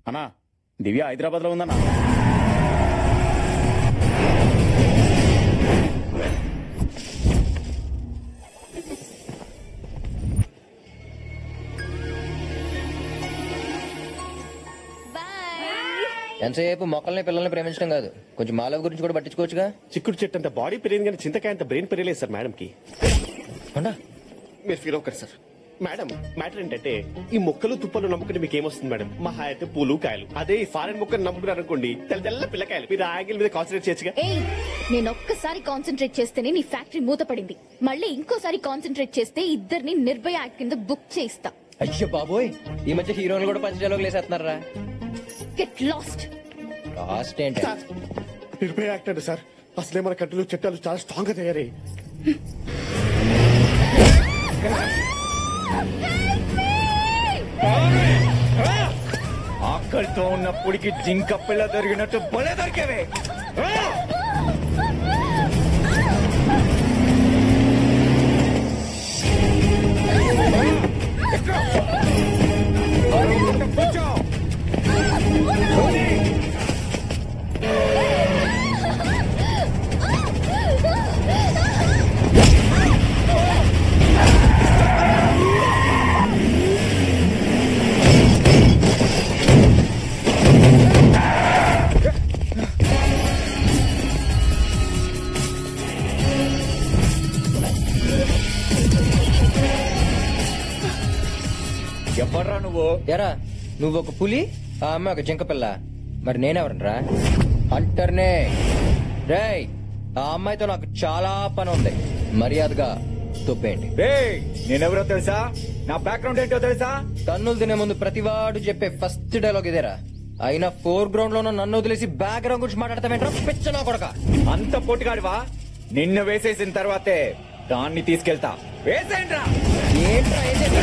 అన్నా దివ్య హైదరాబాద్ లో ఉందన్నా. ఎంతసేపు మొక్కల్ని పిల్లల్ని ప్రేమించడం కాదు, కొంచెం మాలవ్ గురించి కూడా పట్టించుకోవచ్చుగా. చిక్కుడు చెట్టు అంత బాడీ పెరిగింది కానీ చింతకాయ అంత బ్రెయిన్ పెరగలేదు సార్ మేడం కి. మీరు ఫీల్ అవ్వకండి సార్. మేడం మ్యాటర్ ఏంటంటే ఈ మొక్కలు తుప్పలు నమ్ముకుంటే మీకు ఏమొస్తుంది మేడం? మహా అయితే పూలు కాయలు. అదే ఈ ఫారెన్ మొక్కలు నమ్ముకున్నారు అనుకోండి తెల్ల తెల్ల పిల్లకాయలు. మీరు ఆగిల్ మీద కాన్సన్ట్రేట్ చేయొచ్చుగా. నేను ఒక్కసారి కాన్సన్ట్రేట్ చేస్తేనే నీ ఫ్యాక్టరీ మూతపడింది. మళ్ళీ ఇంకోసారి కాన్సన్ట్రేట్ చేస్తే ఇద్దరిని నిర్భయ యాక్ట్ కింద బుక్ చేయిస్తా. అయ్యో బాబోయ్, ఈ మధ్య హీరోలు కూడా పంచజాలోకి లేసేస్తున్నారా? Get lost. లాస్ట్ ఏంటి? నిర్భయ యాక్ట్ అంటే సార్ అసలే మన కంట్రీలో చట్టాలు చాలా స్ట్రాంగ్ గా తయారయ్యాయి. ఆకలితో ఉన్నప్పటికి జింక పిల్ల దొరికినట్టు బలే దొరికేవే. ఎవర్రా నువ్వు? ఎరా నువ్వు ఒక పులి, ఆ అమ్మాయి ఒక జింక పిల్ల, మరి నేనెవరనరా? అంటర్నే రేయ్, ఆ అమ్మాయితో నాకు చాలా పని ఉంది, మర్యాదగా తొప్పేయండి. నేనెవరో తెలుసా? నా బ్యాక్గ్రౌండ్ ఏంటో తెలుసా? తన్నులు తినే ముందు ప్రతివాడు చెప్పే ఫస్ట్ డైలాగ్ ఇదేరా. అయినా ఫోర్ గ్రౌండ్ లో నన్ను వదిలేసి బ్యాక్గ్రౌండ్ గురించి మాట్లాడతావేంట్రా పిచ్చనా కొడక? అంత పొట్టుగాడివా? నిన్ను వేసేసిన తర్వాతే దాన్ని తీసుకెళ్తా. వేసేయండ్రా. ఏంట్రా వేసేది?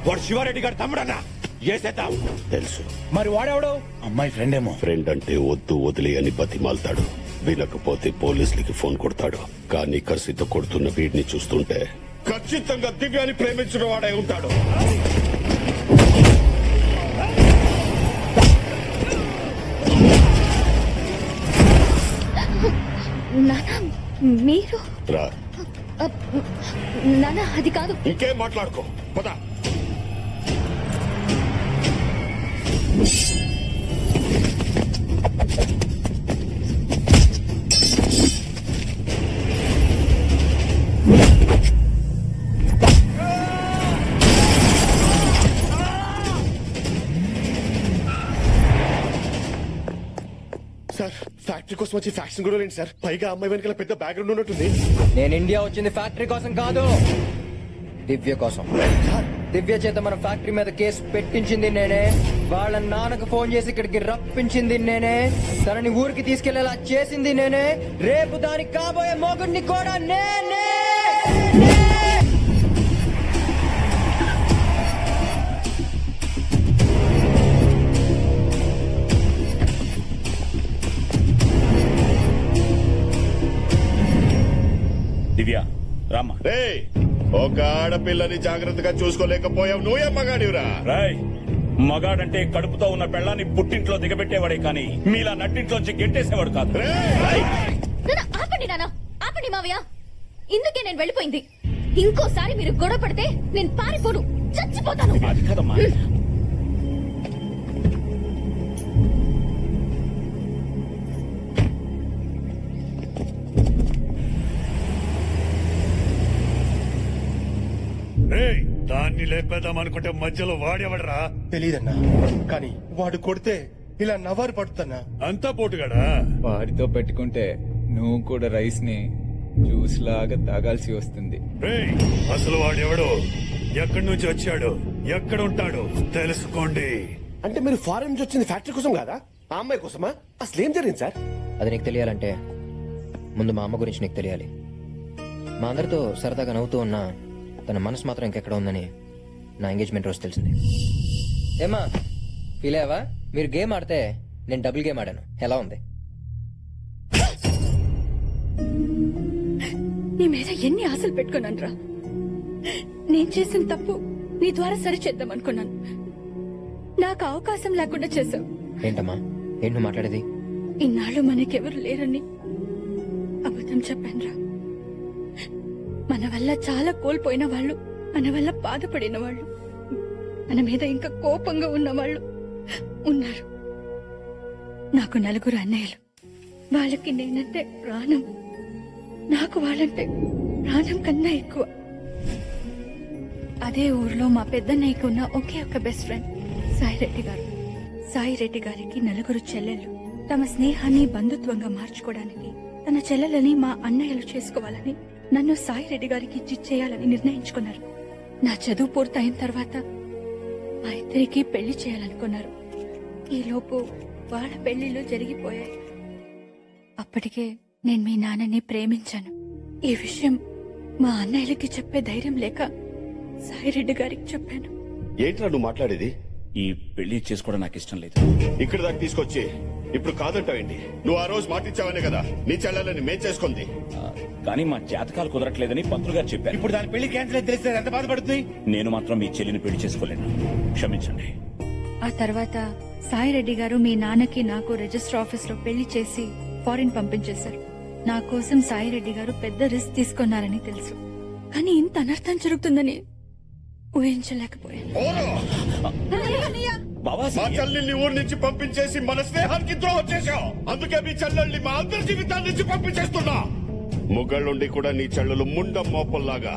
వాడు శివారెడ్డి గారు తమ్ముడన్నా. ఏసేద్దాం. తెలుసు. మరి వాడెవడు? అమ్మాయి ఫ్రెండ్ ఏమో. ఫ్రెండ్ అంటే వద్దు వదిలే అని బతిమాలతాడు. వినకపోతే పోలీసులకి ఫోన్ కొడతాడు. కానీ కసితో కొడుతున్న వీడిని చూస్తుంటే ఖచ్చితంగా దివ్యాన్ని ప్రేమించిన వాడే ఉంటాడు. మీరు రా. నానా అది కాదు. ఇంకేం మాట్లాడుకో, పద. సార్ ఫ్యాక్టరీ కోసం వచ్చి ఫ్యాక్షన్ కూడా లేండి సార్. పైగా అమ్మాయి వెనకాల పెద్ద బ్యాక్గ్రౌండ్ ఉన్నట్టుంది. నేను ఇండియా వచ్చింది ఫ్యాక్టరీ కోసం కాదు, దివ్య కోసం. దివ్య చేత మన ఫ్యాక్టరీ మీద కేసు పెట్టించింది నేనే. వాళ్ళ నాన్నకు ఫోన్ చేసి ఇక్కడికి రప్పించింది నేనే. తనని ఊరికి తీసుకెళ్లేలా చేసింది నేనే. రేపు దానికి కాబోయే మొగుడిని కూడా నేనే. దివ్య రామ్మా. ఒక ఆడపిల్లని జాగ్రత్తగా చూసుకోలేకపోయావు, నువ్వే మగాడివిరా. రాయ్, మగాడంటే కడుపుతో ఉన్న పెళ్ళాన్ని పుట్టింట్లో దిగబెట్టేవాడే కానీ మీలా నట్టింట్లోంచి గెట్టేసేవాడు కాదు. ఆపండి నాన్న, ఆపండి మావయ్య. ఇందుకే నేను వెళ్ళిపోయింది. ఇంకోసారి మీరు గొడవ పడితే నేను పారిపోను, చచ్చిపోతాను. అది కదమ్మా. దాన్ని లేపేద్దాం అనుకుంటే మధ్యలో వాడేవడరా? తెలీదన్నా, కానీ వాడు కొడితే ఇలా నవ్వారు పడుతున్నా. అంతా పోటుగాడా? వాడితో పెట్టుకుంటే నువ్వు కూడా రైస్ ని జ్యూస్ లాగా తాగాల్సి వస్తుంది. రేయ్, అసలు వాడెవడో, ఎక్కడి నుంచి వచ్చాడు, ఎక్కడ ఉంటాడు తెలుసుకోండి. అంటే మీరు ఫారెన్ నుంచి వచ్చింది ఫ్యాక్టరీ కోసం కాదా, ఆ అమ్మాయి కోసమా? అసలు ఏం జరిగింది సార్? అది నీకు తెలియాలంటే ముందు మా అమ్మ గురించి నీకు తెలియాలి. మా అందరితో సరదాగా నవ్వుతూ ఉన్నా తన మనసు మాత్రం ఇంకెక్కడ ఉందని నా ఎంగేజ్మెంట్ రోజు తెలిసింది. ఏమా ఫీల్ అయ్యావా? మీరు గేమ్ ఆడితే నేను డబుల్ గేమ్ ఆడాను. ఎలా ఉంది? నీ మీద ఎన్ని ఆశలు పెట్టుకున్నాను రా. నేను చేసిన తప్పు నీ ద్వారా సరిచేద్దాం అనుకున్నాను. నాకు అవకాశం లేకుండా చేశావు. ఏంటమ్మా, ఏంటి నువ్వు మాట్లాడేది? ఇన్నాళ్ళు మనకెవరు లేరని అబద్ధం చెప్పానురా. మన వల్ల చాలా కోల్పోయిన వాళ్ళు, మన వల్ల బాధపడిన వాళ్ళు, మన మీద ఇంకా కోపంగా ఉన్న వాళ్ళు ఉన్నారు. నాకు 4 అన్నయ్యలు. వాళ్ళకి నేనంటే ప్రాణం. నాకు వాళ్ళంటే ప్రాణం కన్నా ఎక్కువ. అదే ఊర్లో మా పెద్దన్నయ్యకు ఉన్న ఒకే ఒక బెస్ట్ ఫ్రెండ్ సాయిరెడ్డి గారు. సాయిరెడ్డి గారికి 4 చెల్లెళ్ళు. తమ స్నేహాన్ని బంధుత్వంగా మార్చుకోవడానికి తన చెల్లెలని మా అన్నయ్యలు చేసుకోవాలని నన్ను సాయిరెడ్డి గారికి ఇచ్చేయాలని నిర్ణయించుకున్నారు. నా చదువు పూర్తయిన తర్వాత మా ఇద్దరికి పెళ్లి చేయాలనుకున్నారు. ఈలోపు వాళ్ళ పెళ్లిళ్ళు జరిగిపోయాయి. అప్పటికే నేను మీ నాన్నని ప్రేమించాను. ఈ విషయం మా అన్నయ్యలకి చెప్పే ధైర్యం లేక సాయిరెడ్డి గారికి చెప్పాను. ఏంట్రా నువ్వు మాట్లాడేది? ఈ పెళ్లి చేసుకోవడం నాకు ఇష్టం లేదు. ఇక్కడ దాకా తీసుకొచ్చి ఇప్పుడు కాదంటావేంటి? నువ్వు ఆ రోజు మాటిచ్చావనే కదా నీ చెల్లెలని మేం చేసుకుంది. కానీ మా జాతకాలు కుదరట్లేదని పంతులు గారు చెప్పారు. ఇప్పుడు దాని పెళ్లి క్యాన్సిల్ అయితే తెలిస్తే ఎంత బాధపడుతుంది? నేను మాత్రం మీ చెల్లిని పెళ్లి చేసుకోలేను, క్షమించండి. ఆ తర్వాత సాయిరెడ్డి గారు మీ నాన్నకి నాకు రిజిస్టర్ ఆఫీస్ లో పెళ్లి చేసి ఫారిన్ పంపించేశారు. నా కోసం సాయిరెడ్డి గారు పెద్ద రిస్క్ తీసుకున్నారని తెలుసు. కానీ ఇంత అనర్థం జరుగుతుందని ఊహించలేకపోయాను. బాబా, మా చెల్లెల్ని ఊరి నుంచి పంపించేసి మన స్నేహానికి ద్రోహం చేశావు. అందుకే మీ చెల్లెల్ని మా అందరి జీవితాల నుంచి పంపించేస్తున్నా. ముగ్గుళ్ళుండి కూడా నీ చెల్లెలు ముండం మోపల్లాగా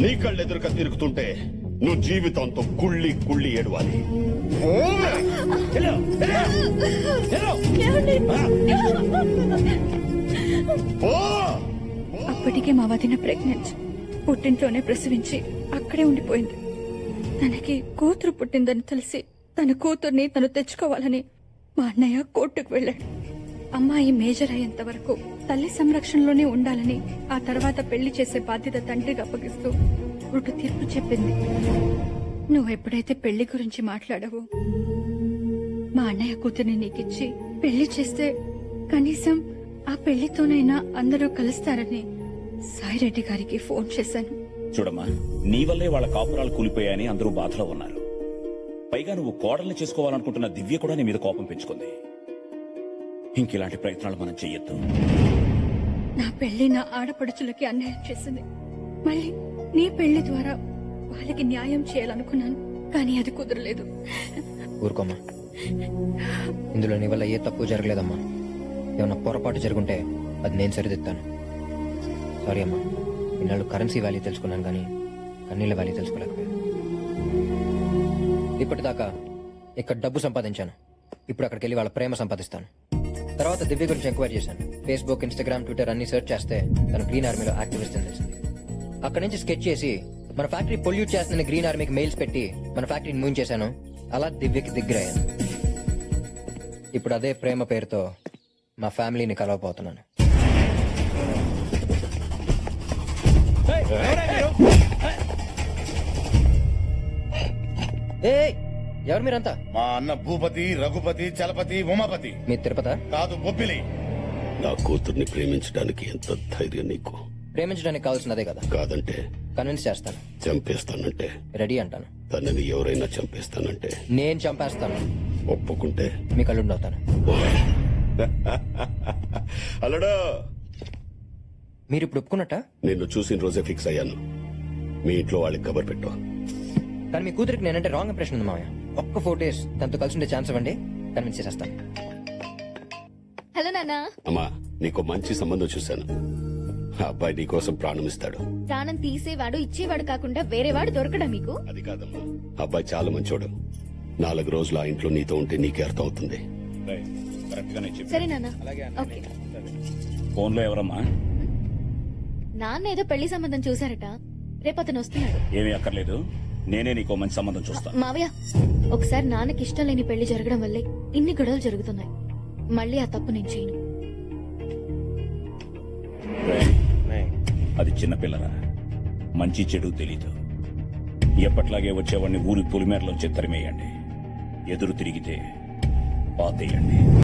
నీ కళ్ళెదురుగా తిరుగుతుంటే నువ్వు జీవితంతో కుళ్ళి కుళ్ళి ఏడవాలి. అప్పటికే మా వదిన ప్రెగ్నెంట్. పుట్టింట్లోనే ప్రసవించి అక్కడే ఉండిపోయింది. తనకి కూతురు పుట్టిందని తెలిసి తన కూతుర్ని తను తెచ్చుకోవాలని మా అన్నయ్య కోర్టుకు వెళ్ళాడు. అమ్మాయి మేజర్ అయ్యేంత వరకు తల్లి సంరక్షణలోనే ఉండాలని, ఆ తర్వాత పెళ్లి చేసే బాధ్యత తండ్రికి అప్పగిస్తూ కోర్టు తీర్పు చెప్పింది. నువ్వెప్పుడైతే పెళ్లి గురించి మాట్లాడావో మా అన్నయ్య కూతుర్ని నీకిచ్చి పెళ్లి చేస్తే కనీసం ఆ పెళ్లితోనైనా అందరూ కలుస్తారని సాయిరెడ్డి గారికి ఫోన్ చేశాను. చూడమ్మా, నీ వల్లే వాళ్ళ కాపురాలు కూలిపోయాయని అందరూ బాధలో ఉన్నారు. పైగా నువ్వు కోడల్ని చేసుకోవాలనుకుంటున్న దివ్య కూడా నీ మీద కోపం పెంచుకుంది. ఇంకిలాంటి ప్రయత్నాలు మనం చెయ్యొద్దు. నా పెళ్లి నా ఆడపడుచులకి అన్యాయం చేసింది. మళ్ళీ నీ పెళ్లి ద్వారా వాళ్ళకి న్యాయం చేయాలనుకున్నాను, కానీ అది కుదరలేదు. ఊరుకోమ్మా, ఇందులో నీ వల్ల ఏ తప్పు జరగలేదమ్మా. ఏమన్నా పొరపాటు జరుగుంటే అది నేను సరిదిద్దాను. సారీ అమ్మా, ఇన్నాళ్ళు కరెన్సీ వాల్యూ తెలుసుకున్నాను కానీ కన్నీళ్ళ వాల్యూ తెలుసుకోలేకపోయాను. ఇప్పటిదాకా ఇక్కడ డబ్బు సంపాదించాను, ఇప్పుడు అక్కడికి వెళ్ళి వాళ్ళ ప్రేమ సంపాదిస్తాను. తర్వాత దివ్య గురించి ఎంక్వైరీ చేశాను. ఫేస్బుక్, ఇన్స్టాగ్రామ్, ట్విట్టర్ అన్ని సెర్చ్ చేస్తే తను గ్రీన్ ఆర్మీలో యాక్టివిస్ట్ అని తెలిసింది. అక్కడి నుంచి స్కెచ్ చేసి మన ఫ్యాక్టరీ పొల్యూట్ చేస్తుందని గ్రీన్ ఆర్మీకి మెయిల్స్ పెట్టి మన ఫ్యాక్టరీని మూవ్ చేశాను. అలా దివ్యకి దగ్గర అయ్యాను. ఇప్పుడు అదే ప్రేమ పేరుతో మా ఫ్యామిలీని కలవబోతున్నాను. ఎవరు మీరంతా? మా అన్న భూపతి, రఘుపతి, చలపతి, ఉమాపతి. మీ తిరుపత? కాదు, బొబ్బిలి. నా కూతుర్ని ప్రేమించడానికి ఎంత ధైర్యం నీకు? ప్రేమించడానికి కావాల్సినదే కదా. కాదంటే కన్విన్స్ చేస్తాను. చంపేస్తానంటే? రెడీ అంటాను. తనని ఎవరైనా చంపేస్తానంటే? నేను చంపేస్తాను. ఒప్పుకుంటే మీ కళ్ళుండవుతాను. అలడా, మీరు ఇప్పుడు ఒప్పుకున్నట్ట? నిన్ను చూసిన రోజే ఫిక్స్ అయ్యాను. మీ ఇంట్లో వాళ్ళకి కబర్ పెట్టు. కానీ మీ కూతురికి నేనంటే రాంగ్ ఇంప్రెషన్ ఉంది మామయ్య. ఒక్క 4 days తనతో కలిసి ఉండే ఛాన్స్ ఇవ్వండి, కన్విన్స్ చేసేస్తాను. హలో నాన్న. అమ్మా, నీకు మంచి సంబంధం చూశాను. ఆ అబ్బాయి నీకోసం ప్రాణం ఇస్తాడు. ప్రాణం తీసేవాడు ఇచ్చేవాడు కాకుండా వేరేవాడు దొరకడా మీకు? అది కాదమ్మా, అబ్బాయి చాలా మంచోడు. 4 రోజులు ఆ ఇంట్లో నీతో ఉంటే నీకే అర్థం అవుతుంది. సరే నాన్న. ఓకే. ఫోన్లో ఎవరమ్మా? నాన్న ఏదో పెళ్లి సంబంధం చూసారట, రేపు అతను వస్తున్నాడు. ఏమీ అక్కర్లేదు, నేనే నీకో మంచి సంబంధం చూస్తాను. మావయ్య, ఒకసారి నాన్నకి ఇష్టం లేని పెళ్లి జరగడం వల్లే ఇన్ని గొడవలు జరుగుతున్నాయి. మళ్ళీ ఆ తప్పు నేను చేయను. అది చిన్నపిల్లరా, మంచి చెడు తెలీదు. ఎప్పట్లాగే వచ్చేవాడిని ఊరి పులిమేరలోంచి తరిమేయండి. ఎదురు తిరిగితే పాతేయండి.